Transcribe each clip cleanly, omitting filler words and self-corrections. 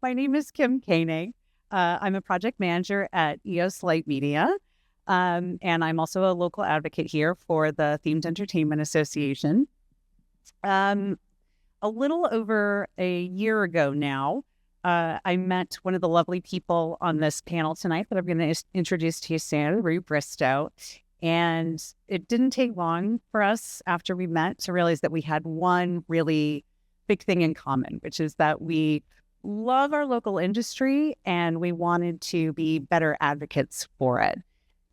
My name is Kim Koenig. I'm a project manager at EOS Light Media, and I'm also a local advocate here for the Themed Entertainment Association. Um, a little over a year ago now, I met one of the lovely people on this panel tonight that I'm going to introduce to you soon, Rue Bristow. And it didn't take long for us after we met to realize that we had one really big thing in common, which is that we love our local industry and we wanted to be better advocates for it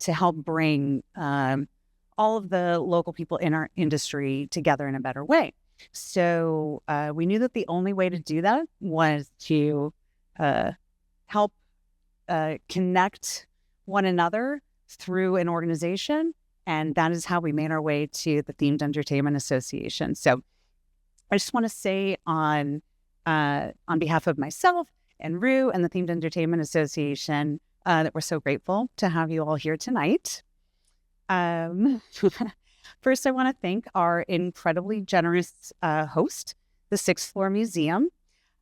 to help bring all of the local people in our industry together in a better way. So we knew that the only way to do that was to help connect one another through an organization. And that is how we made our way to the Themed Entertainment Association. So I just want to say on behalf of myself and Rue and the Themed Entertainment Association that we're so grateful to have you all here tonight. First, I want to thank our incredibly generous host, the Sixth Floor Museum,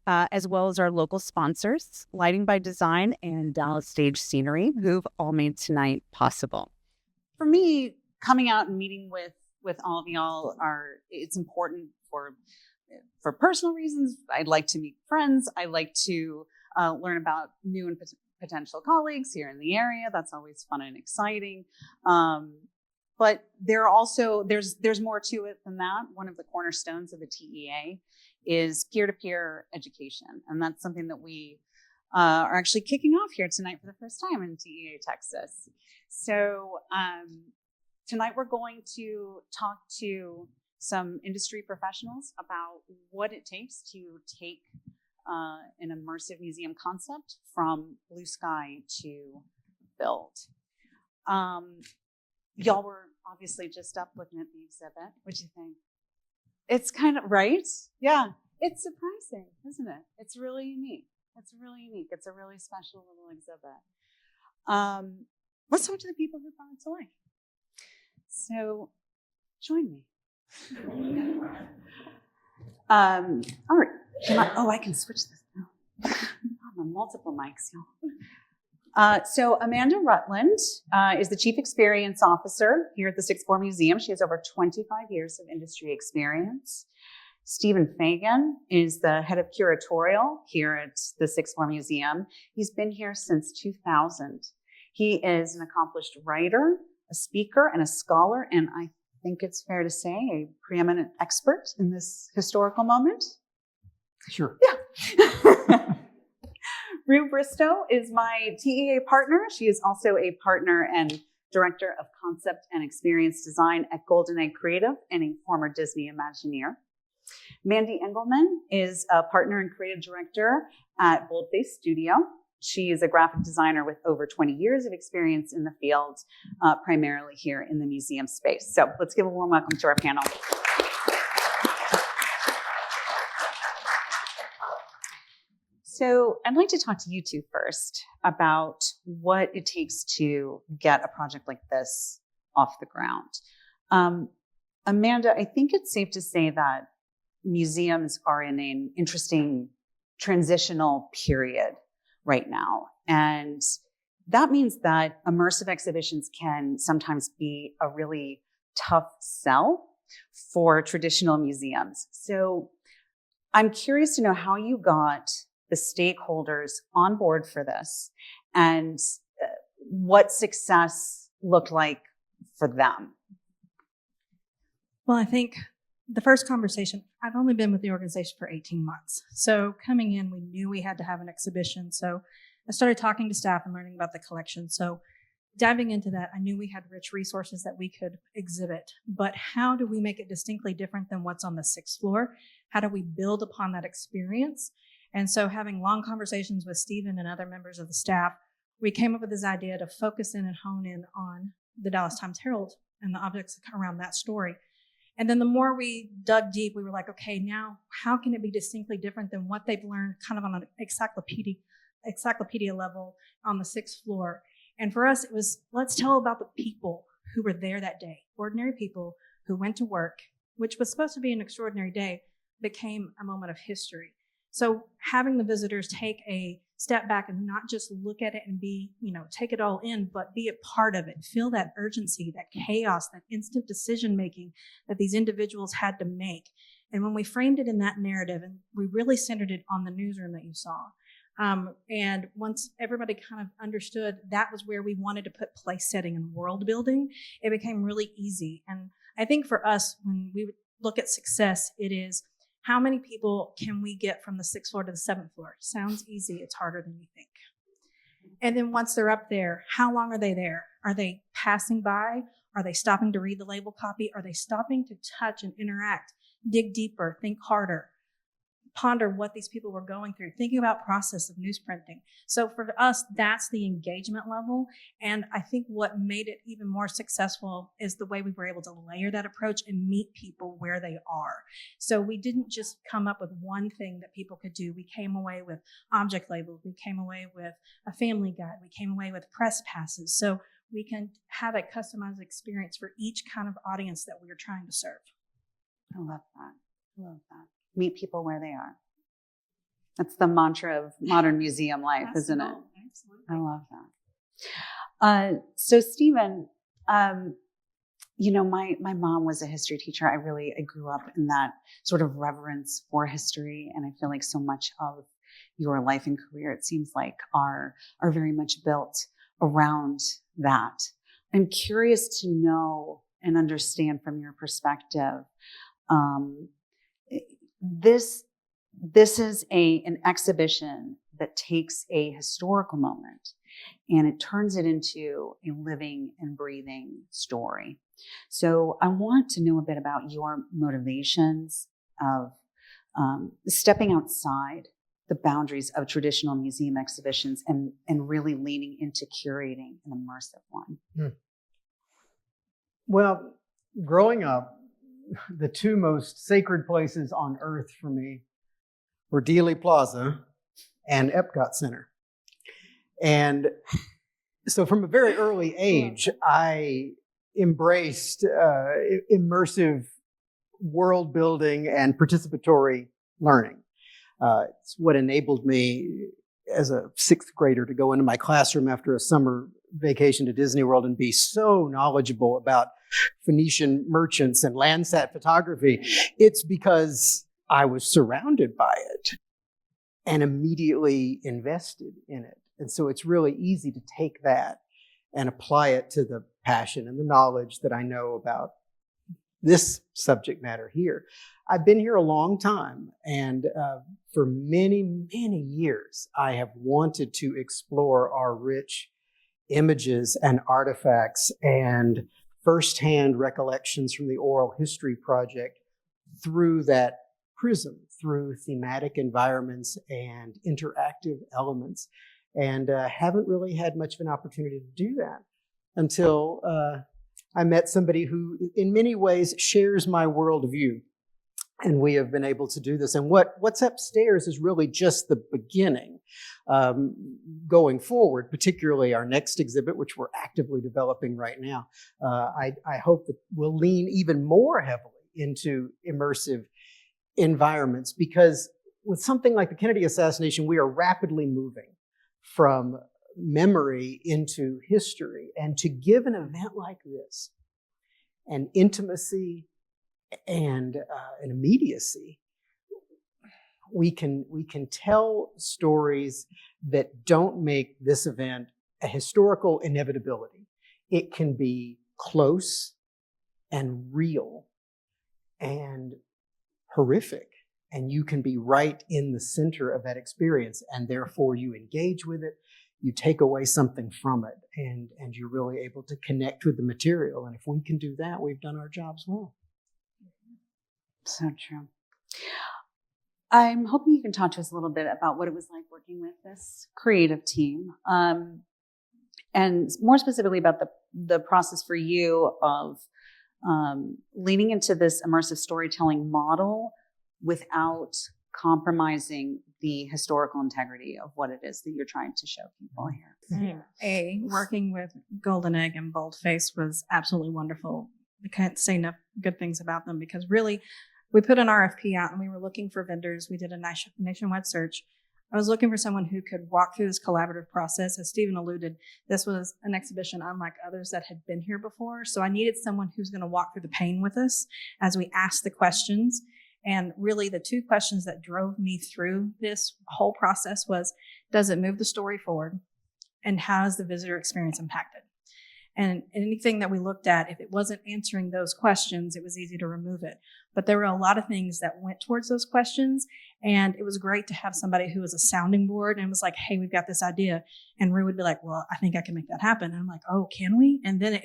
as well as our local sponsors, Lighting by Design and Dallas Stage Scenery, who've all made tonight possible. For me, coming out and meeting with all of y'all it's important for personal reasons. I'd like to meet friends. I like to learn about new and potential colleagues here in the area. That's always fun and exciting. But there's more to it than that. One of the cornerstones of the TEA is peer-to-peer education. And that's something that we are actually kicking off here tonight for the first time in TEA Texas. So tonight we're going to talk to some industry professionals about what it takes to take an immersive museum concept from blue sky to build. Y'all were obviously just up looking at the exhibit. What'd you think? It's kind of, right? Yeah. It's surprising, isn't it? It's really unique. It's a really special little exhibit. Let's talk to the people who brought it to life. So join me. All right. I can switch this now. I'm on multiple mics, y'all. So Amanda Rutland is the Chief Experience Officer here at the Sixth Floor Museum. She has over 25 years of industry experience. Stephen Fagan is the head of curatorial here at the Sixth Floor Museum. He's been here since 2000. He is an accomplished writer, a speaker, and a scholar, and I think it's fair to say a preeminent expert in this historical moment. Sure. Yeah. Rue Bristow is my TEA partner. She is also a partner and director of concept and experience design at Golden Egg Creative and a former Disney Imagineer. Mandy Engelman is a partner and creative director at Boldface Studio. She is a graphic designer with over 20 years of experience in the field, primarily here in the museum space. So let's give a warm welcome to our panel. So I'd like to talk to you two first about what it takes to get a project like this off the ground. Amanda, I think it's safe to say that museums are in an interesting transitional period right now. And that means that immersive exhibitions can sometimes be a really tough sell for traditional museums. So I'm curious to know how you got the stakeholders on board for this and what success looked like for them. Well, I think the first conversation, I've only been with the organization for 18 months. So coming in, we knew we had to have an exhibition. So I started talking to staff and learning about the collection. So diving into that, I knew we had rich resources that we could exhibit. But how do we make it distinctly different than what's on the sixth floor? How do we build upon that experience? And so having long conversations with Stephen and other members of the staff, we came up with this idea to focus in and hone in on the Dallas Times Herald and the objects around that story. And then the more we dug deep, we were like, okay, now how can it be distinctly different than what they've learned kind of on an encyclopedia level on the sixth floor? And for us, it was, let's tell about the people who were there that day, ordinary people who went to work, which was supposed to be an extraordinary day, became a moment of history. So having the visitors take a step back and not just look at it and be, take it all in, but be a part of it. Feel that urgency, that chaos, that instant decision making that these individuals had to make. And when we framed it in that narrative, and we really centered it on the newsroom that you saw, and once everybody kind of understood that was where we wanted to put place setting and world building, it became really easy. And I think for us, when we look at success, it is, how many people can we get from the 6th floor to the 7th floor? Sounds easy. It's harder than you think. And then once they're up there, how long are they there? Are they passing by? Are they stopping to read the label copy? Are they stopping to touch and interact, dig deeper, think harder, ponder what these people were going through, thinking about process of newsprinting? So for us, that's the engagement level. And I think what made it even more successful is the way we were able to layer that approach and meet people where they are. So we didn't just come up with one thing that people could do. We came away with object labels. We came away with a family guide. We came away with press passes. So we can have a customized experience for each kind of audience that we are trying to serve. I love that. I love that. Meet people where they are. That's the mantra of modern museum life, isn't it? Absolutely. I love that. So Stephen, my mom was a history teacher. I grew up in that sort of reverence for history. And I feel like so much of your life and career, it seems like, are very much built around that. I'm curious to know and understand from your perspective, this is an exhibition that takes a historical moment and it turns it into a living and breathing story. So I want to know a bit about your motivations of stepping outside the boundaries of traditional museum exhibitions and really leaning into curating an immersive one. Well, growing up, the two most sacred places on earth for me were Dealey Plaza and Epcot Center. And so from a very early age, I embraced immersive world building and participatory learning. It's what enabled me as a 6th grader to go into my classroom after a summer vacation to Disney World and be so knowledgeable about Phoenician merchants and Landsat photography. It's because I was surrounded by it and immediately invested in it. And so it's really easy to take that and apply it to the passion and the knowledge that I know about this subject matter here. I've been here a long time, and for many, many years, I have wanted to explore our rich images and artifacts and firsthand recollections from the Oral History Project through that prism, through thematic environments and interactive elements. And haven't really had much of an opportunity to do that until I met somebody who in many ways shares my worldview. And we have been able to do this. And what's upstairs is really just the beginning. Going forward, particularly our next exhibit, which we're actively developing right now, I hope that we'll lean even more heavily into immersive environments, because with something like the Kennedy assassination, we are rapidly moving from memory into history. And to give an event like this an intimacy and an immediacy, we can tell stories that don't make this event a historical inevitability. It can be close and real and horrific, and you can be right in the center of that experience, and therefore you engage with it, you take away something from it, and you're really able to connect with the material. And if we can do that, we've done our jobs well. So true. I'm hoping you can talk to us a little bit about what it was like working with this creative team, and more specifically about the process for you of leaning into this immersive storytelling model without compromising the historical integrity of what it is that you're trying to show people here. Working with Golden Egg and Boldface was absolutely wonderful. I can't say enough good things about them, because really we put an RFP out and we were looking for vendors. We did a nationwide search. I was looking for someone who could walk through this collaborative process. As Stephen alluded, this was an exhibition unlike others that had been here before. So I needed someone who's going to walk through the pain with us as we asked the questions. And really the two questions that drove me through this whole process was, does it move the story forward? And how is the visitor experience impacted? And anything that we looked at, if it wasn't answering those questions, it was easy to remove it. But there were a lot of things that went towards those questions. And it was great to have somebody who was a sounding board and was like, hey, we've got this idea. And Rue would be like, well, I think I can make that happen. And I'm like, oh, can we? And then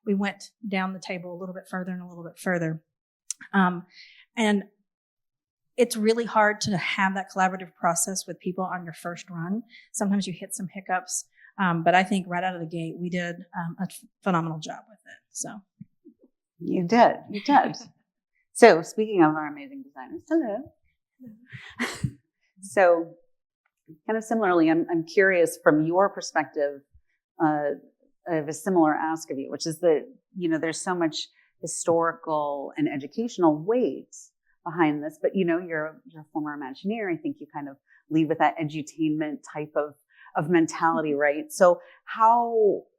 we went down the table a little bit further and a little bit further. And it's really hard to have that collaborative process with people on your first run. Sometimes you hit some hiccups. But I think right out of the gate, we did a phenomenal job with it. So you did. So speaking of our amazing designers, hello. So kind of similarly, I'm curious from your perspective of a similar ask of you, which is that, there's so much historical and educational weight behind this, but you're a former Imagineer. I think you kind of lead with that edutainment type of mentality, right? So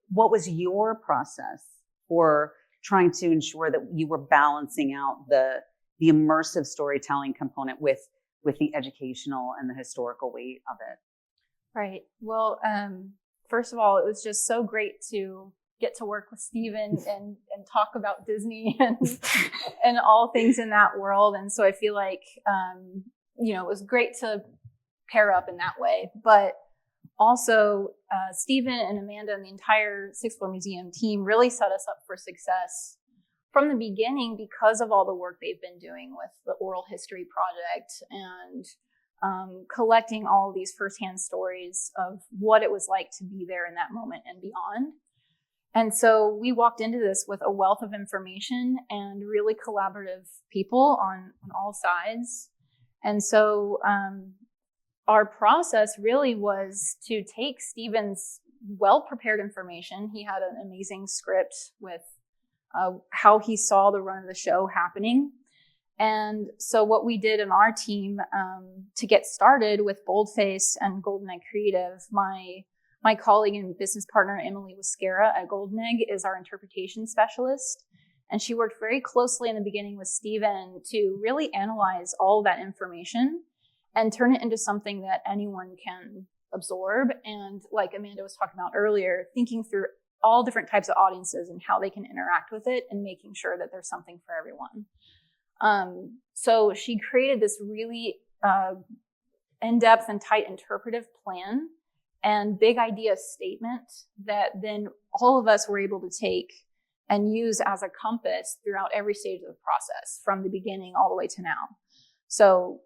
what was your process for trying to ensure that you were balancing out the immersive storytelling component with the educational and the historical weight of it? Right. Well, first of all, it was just so great to get to work with Steven and talk about Disney and all things in that world. And so I feel like, it was great to pair up in that way. But also, Steven and Amanda and the entire Sixth Floor Museum team really set us up for success from the beginning because of all the work they've been doing with the Oral History Project and collecting all of these firsthand stories of what it was like to be there in that moment and beyond. And so we walked into this with a wealth of information and really collaborative people on all sides. And so our process really was to take Steven's well-prepared information. He had an amazing script with how he saw the run of the show happening. And so what we did in our team to get started with Boldface and Golden Egg Creative, my colleague and business partner, Emily Wascara at Golden Egg, is our interpretation specialist. And she worked very closely in the beginning with Steven to really analyze all of that information and turn it into something that anyone can absorb. And like Amanda was talking about earlier, thinking through all different types of audiences and how they can interact with it and making sure that there's something for everyone. So she created this really in-depth and tight interpretive plan and big idea statement that then all of us were able to take and use as a compass throughout every stage of the process, from the beginning all the way to now. So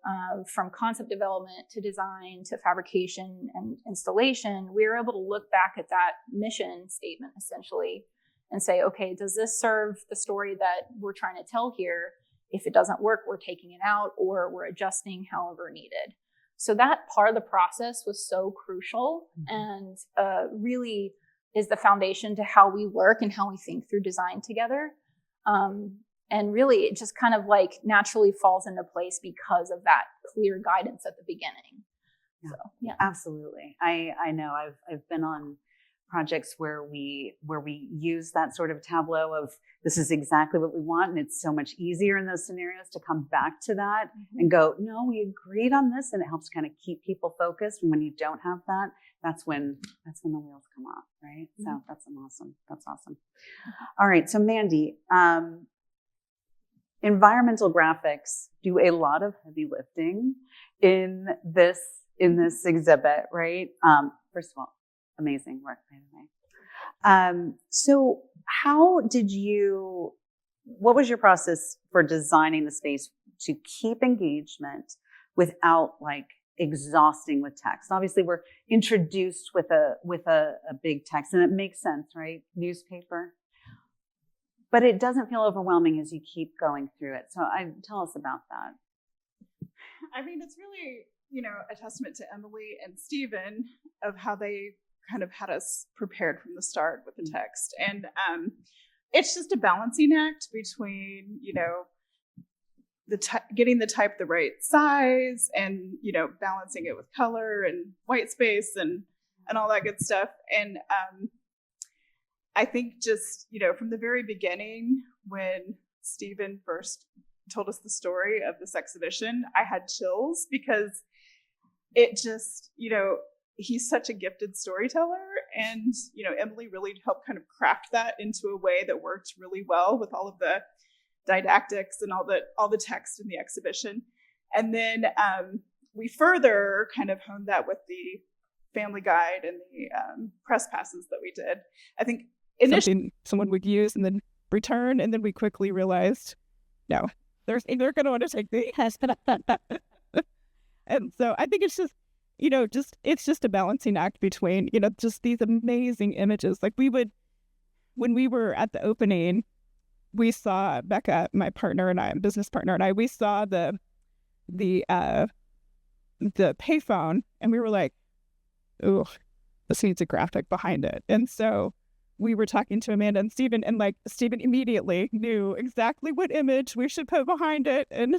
from concept development to design to fabrication and installation, we were able to look back at that mission statement essentially and say, okay, does this serve the story that we're trying to tell here? If it doesn't work, we're taking it out or we're adjusting however needed. So that part of the process was so crucial and really is the foundation to how we work and how we think through design together. And really, it just kind of like naturally falls into place because of that clear guidance at the beginning. Yeah, so, yeah. Absolutely. I know I've been on projects where we use that sort of tableau of this is exactly what we want, and it's so much easier in those scenarios to come back to that and go, no, we agreed on this, and it helps kind of keep people focused. And when you don't have that, that's when the wheels come off, right? So that's awesome. That's awesome. All right, so Mandy, environmental graphics do a lot of heavy lifting in this exhibit, right? First of all, amazing work, by the way. So what was your process for designing the space to keep engagement without like exhausting with text? Obviously we're introduced with a big text and it makes sense, right? Newspaper. But it doesn't feel overwhelming as you keep going through it. So tell us about that. I mean, it's really, a testament to Emily and Steven of how they kind of had us prepared from the start with the text. And it's just a balancing act between, getting the type the right size, and balancing it with color and white space and all that good stuff. And I think just from the very beginning, when Stephen first told us the story of this exhibition, I had chills, because it just he's such a gifted storyteller, and Emily really helped kind of craft that into a way that worked really well with all of the didactics and all the text in the exhibition. And then we further kind of honed that with the family guide and the press passes that we did. I think something someone would use and then return, and then we quickly realized, no, they're going to want to take the and so I think it's just it's just a balancing act between just these amazing images. Like when we were at the opening, we saw Becca, my business partner and I, we saw the payphone, and we were like, "Ooh, this needs a graphic behind it." And so we were talking to Amanda and Stephen, and Stephen immediately knew exactly what image we should put behind it, and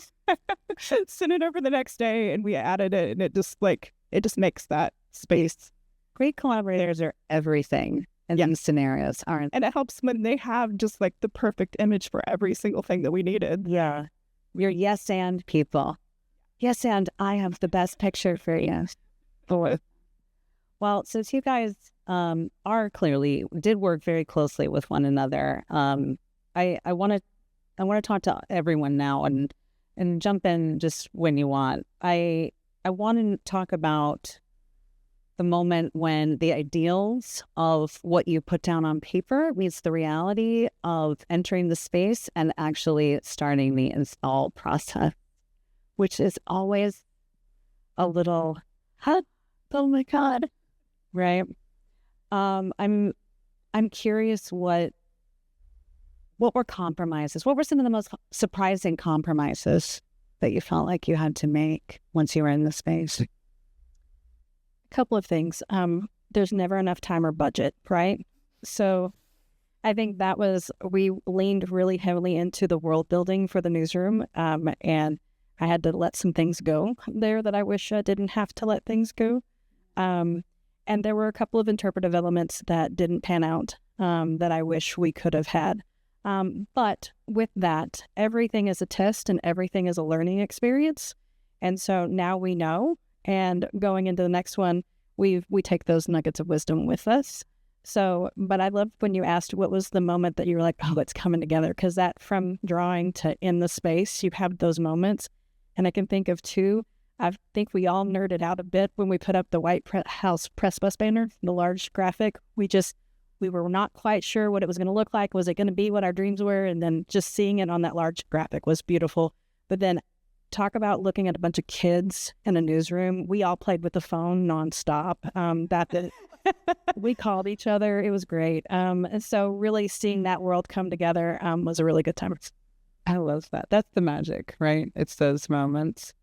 sent it over the next day, and we added it, and it just makes that space. Great collaborators are everything in these scenarios, aren't they? And it helps when they have just the perfect image for every single thing that we needed. Yeah. You're yes and people. Yes, and I have the best picture for you. Well, since you guys did work very closely with one another, I want to talk to everyone now and jump in just when you want. I want to talk about the moment when the ideals of what you put down on paper meets the reality of entering the space and actually starting the install process, which is always a little, oh my God, right? I'm curious what were compromises? What were some of the most surprising compromises that you felt like you had to make once you were in the space? A couple of things. There's never enough time or budget, right? So I think we leaned really heavily into the world building for the newsroom, and I had to let some things go there that I wish I didn't have to let things go. And there were a couple of interpretive elements that didn't pan out that I wish we could have had. But with that, everything is a test and everything is a learning experience. And so now we know, and going into the next one, we take those nuggets of wisdom with us. So, but I loved when you asked what was the moment that you were like, oh, it's coming together, because that from drawing to in the space, you have those moments. And I can think of two. I think we all nerded out a bit when we put up the White House press bus banner, the large graphic. We were not quite sure what it was going to look like. Was it going to be what our dreams were? And then just seeing it on that large graphic was beautiful. But then talk about looking at a bunch of kids in a newsroom. We all played with the phone nonstop. We called each other. It was great. And so really seeing that world come together was a really good time. I love that. That's the magic, right? It's those moments.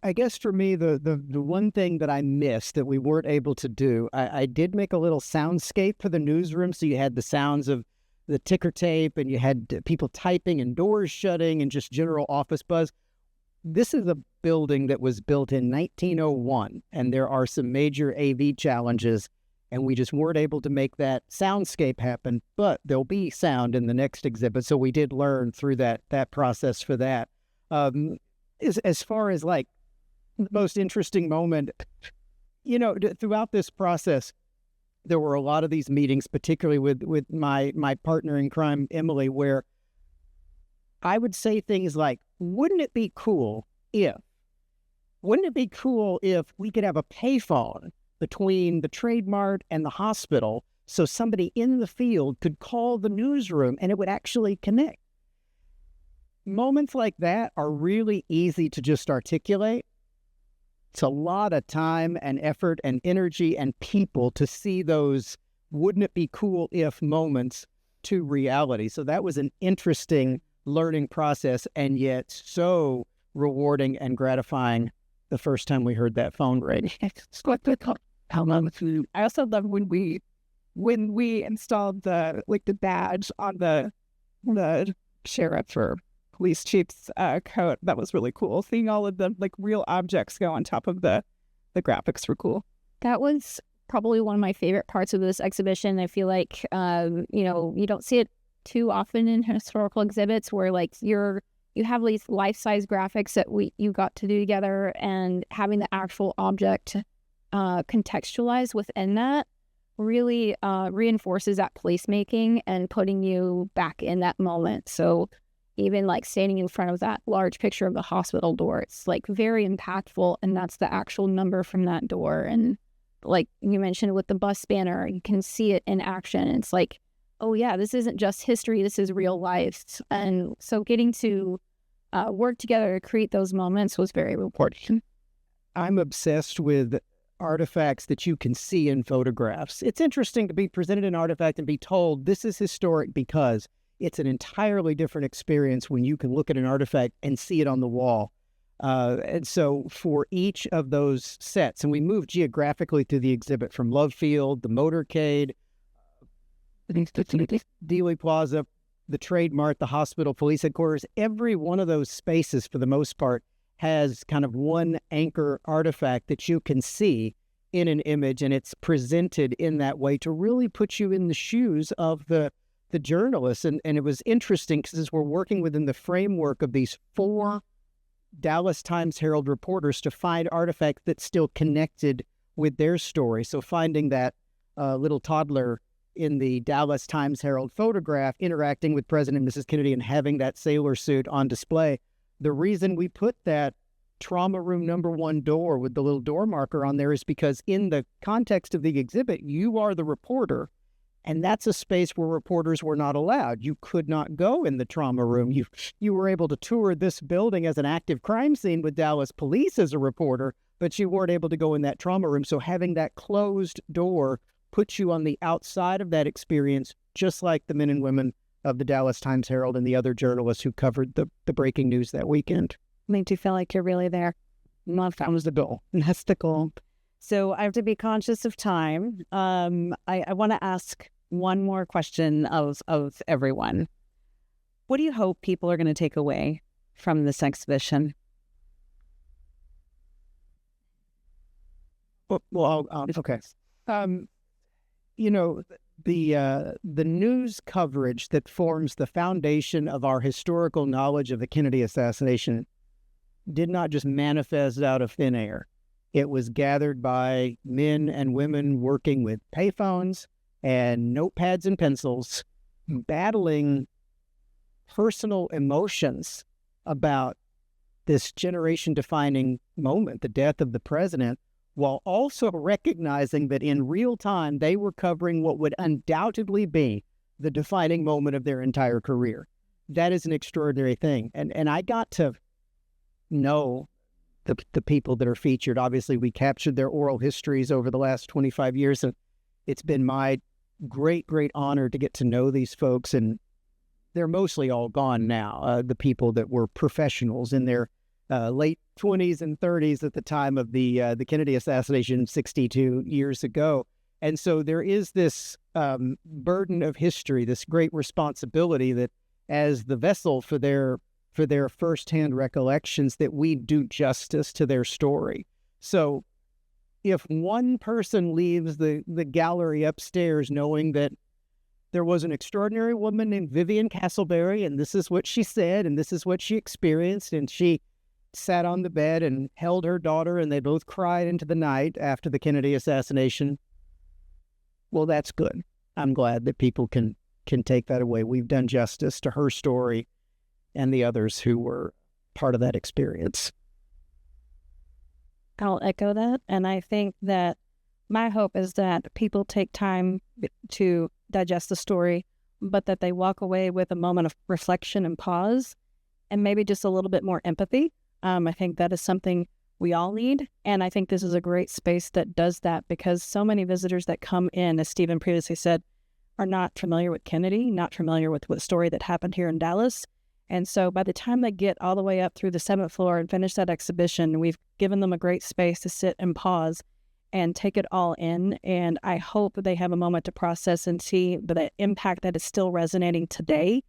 I guess for me, the one thing that I missed that we weren't able to do, I did make a little soundscape for the newsroom. So you had the sounds of the ticker tape, and you had people typing and doors shutting and just general office buzz. This is a building that was built in 1901, and there are some major AV challenges, and we just weren't able to make that soundscape happen, but there'll be sound in the next exhibit. So we did learn through that process for that. As far as the most interesting moment, throughout this process, there were a lot of these meetings, particularly with my partner in crime, Emily, where I would say things like, wouldn't it be cool if we could have a payphone between the Trade Mart and the hospital so somebody in the field could call the newsroom and it would actually connect? Moments like that are really easy to just articulate. It's a lot of time and effort and energy and people to see those wouldn't it be cool if moments to reality. So that was an interesting learning process, and yet so rewarding and gratifying the first time we heard that phone ring. I also love when we installed the badge on the sheriff or police chief's coat. That was really cool. Seeing all of the like real objects go on top of the graphics were cool. That was probably one of my favorite parts of this exhibition. I feel like, you don't see it too often in historical exhibits where like you have these life-size graphics that you got to do together, and having the actual object contextualized within that really reinforces that placemaking and putting you back in that moment. So even like standing in front of that large picture of the hospital door, it's like very impactful, and that's the actual number from that door. And like you mentioned with the bus banner, you can see it in action. It's like, oh yeah, this isn't just history, this is real life. And so getting to work together to create those moments was very rewarding. I'm obsessed with artifacts that you can see in photographs. It's interesting to be presented an artifact and be told this is historic, because it's an entirely different experience when you can look at an artifact and see it on the wall. And so for each of those sets, and we moved geographically through the exhibit from Love Field, the motorcade, Dealey Plaza, the Trade Mart, the hospital, police headquarters, every one of those spaces, for the most part, has kind of one anchor artifact that you can see in an image, and it's presented in that way to really put you in the shoes of the journalists. And it was interesting because as we're working within the framework of these 4 Dallas Times-Herald reporters to find artifacts that still connected with their story. So finding that little toddler in the Dallas Times-Herald photograph interacting with President and Mrs. Kennedy and having that sailor suit on display. The reason we put that trauma room number 1 door with the little door marker on there is because in the context of the exhibit, you are the reporter, and that's a space where reporters were not allowed. You could not go in the trauma room. You were able to tour this building as an active crime scene with Dallas police as a reporter, but you weren't able to go in that trauma room. So having that closed door puts you on the outside of that experience, just like the men and women of the Dallas Times-Herald and the other journalists who covered the breaking news that weekend. Makes you feel like you're really there. That was the goal. That's the goal. So I have to be conscious of time. I want to ask one more question of everyone. What do you hope people are going to take away from this exhibition? Well, okay. The news coverage that forms the foundation of our historical knowledge of the Kennedy assassination did not just manifest out of thin air. It was gathered by men and women working with payphones and notepads and pencils, battling personal emotions about this generation-defining moment, the death of the president, while also recognizing that in real time, they were covering what would undoubtedly be the defining moment of their entire career. That is an extraordinary thing. And I got to know the people that are featured. Obviously, we captured their oral histories over the last 25 years, and it's been my great, great honor to get to know these folks. And they're mostly all gone now, the people that were professionals in their late 20s and 30s at the time of the Kennedy assassination 62 years ago. And so there is this burden of history, this great responsibility that as the vessel for their firsthand recollections, that we do justice to their story. So if one person leaves the gallery upstairs knowing that there was an extraordinary woman named Vivian Castleberry, and this is what she said, and this is what she experienced, and she sat on the bed and held her daughter, and they both cried into the night after the Kennedy assassination, well, that's good. I'm glad that people can take that away. We've done justice to her story and the others who were part of that experience. I'll echo that. And I think that my hope is that people take time to digest the story, but that they walk away with a moment of reflection and pause, and maybe just a little bit more empathy. I think that is something we all need. And I think this is a great space that does that, because so many visitors that come in, as Stephen previously said, are not familiar with Kennedy, not familiar with what story that happened here in Dallas. And so by the time they get all the way up through the 7th floor and finish that exhibition, we've given them a great space to sit and pause and take it all in. And I hope they have a moment to process and see the impact that is still resonating today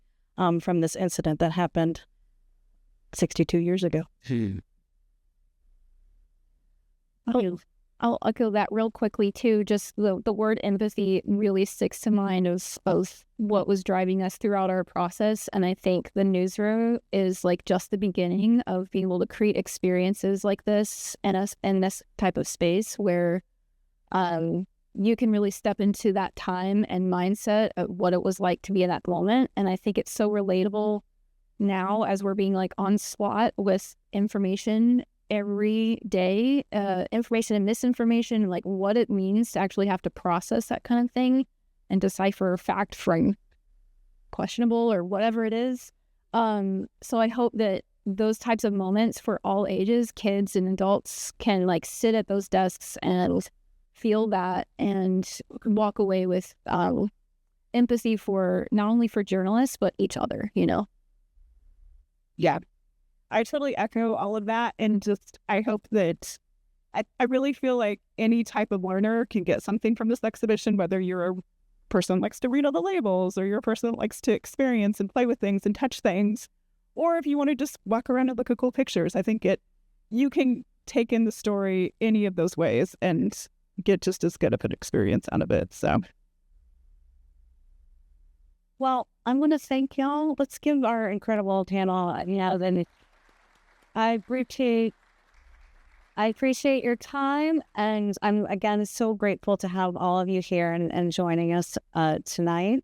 from this incident that happened 62 years ago. I'll echo that real quickly too. Just the word empathy really sticks to mind of what was driving us throughout our process. And I think the newsroom is like just the beginning of being able to create experiences like this and us in this type of space where you can really step into that time and mindset of what it was like to be in that moment. And I think it's so relatable now as we're being like onslaught with information every day, information and misinformation, and like what it means to actually have to process that kind of thing and decipher fact from questionable or whatever it is. So I hope that those types of moments for all ages, kids and adults, can like sit at those desks and feel that and walk away with empathy for not only for journalists but each other, you know. Yeah, I totally echo all of that. And just, I hope that I really feel like any type of learner can get something from this exhibition, whether you're a person that likes to read all the labels or you're a person that likes to experience and play with things and touch things, or if you want to just walk around and look at cool pictures. I think you can take in the story any of those ways and get just as good of an experience out of it. So, Well, I'm going to thank y'all. Let's give our incredible panel, then I appreciate your time, and I'm again so grateful to have all of you here and joining us tonight.